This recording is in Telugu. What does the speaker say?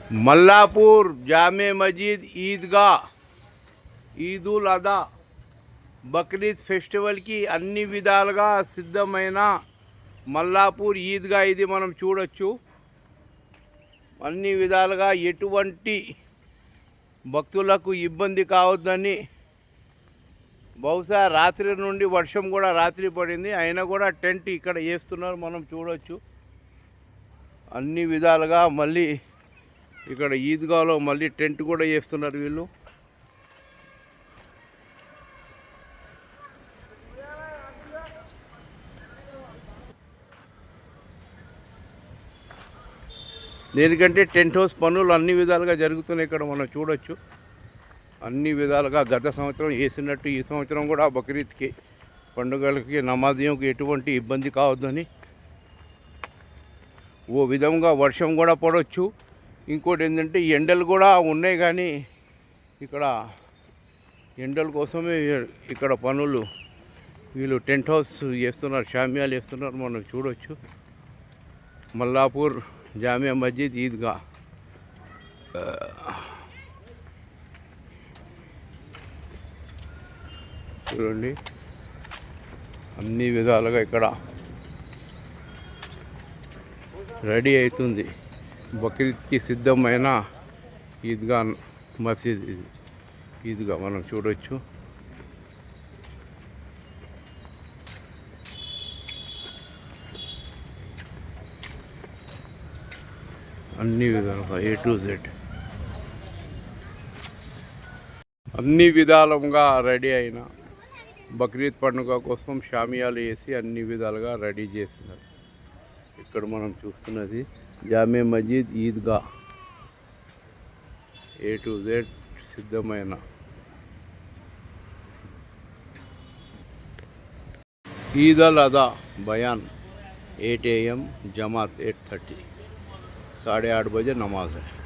మల్లాపూర్ జామే మజీద్ ఈద్గా ఈదుల్ అదా బక్రీద్ ఫెస్టివల్కి అన్ని విధాలుగా సిద్ధమైన మల్లాపూర్ ఈద్గా ఇది మనం చూడొచ్చు. అన్ని విధాలుగా ఎటువంటి భక్తులకు ఇబ్బంది కావద్దని, బహుశా రాత్రి నుండి వర్షం కూడా రాత్రి పడింది, అయినా కూడా టెంట్ ఇక్కడ వేస్తున్నారు, మనం చూడొచ్చు. అన్ని విధాలుగా మళ్ళీ ఇక్కడ ఈద్గాలో మళ్ళీ టెంట్ కూడా వేస్తున్నారు వీళ్ళు. దేనికంటే టెంట్ హౌస్ పనులు అన్ని విధాలుగా జరుగుతున్నాయి ఇక్కడ మనం చూడొచ్చు. అన్ని విధాలుగా గత సంవత్సరం వేసినట్టు ఈ సంవత్సరం కూడా బక్రీద్కి పండుగలకి నమాజ్యంకి ఎటువంటి ఇబ్బంది కావద్దని, ఓ విధంగా వర్షం కూడా పడవచ్చు. ఇంకోటి ఏంటంటే ఎండలు కూడా ఉన్నాయి, కానీ ఇక్కడ ఎండల కోసమే ఇక్కడ పనులు వీళ్ళు టెంట్ హౌస్ వేస్తున్నారు, షామియాలు వేస్తున్నారు, మనం చూడవచ్చు. మల్లాపూర్ జామియా మస్జిద్ ఈద్గా చూడండి, అన్ని విధాలుగా ఇక్కడ రెడీ అవుతుంది. బక్రీద్కి సిద్ధమైన ఈద్గా మసీద్ ఈద్గా మనం చూడవచ్చు. అన్ని విధాలుగా A to Z అన్ని విధాలుగా రెడీ అయిన బక్రీద్ పండుగ కోసం షామియాలు వేసి అన్ని విధాలుగా రెడీ చేస్తున్నారు. ఇక్కడ మనం చూస్తున్నది జామే మస్జిద్ ఈద్గా A to Z సిద్ధమైన ईद अल अदा बयान 8 AM जमात 8:30 8:30 बजे नमाज है।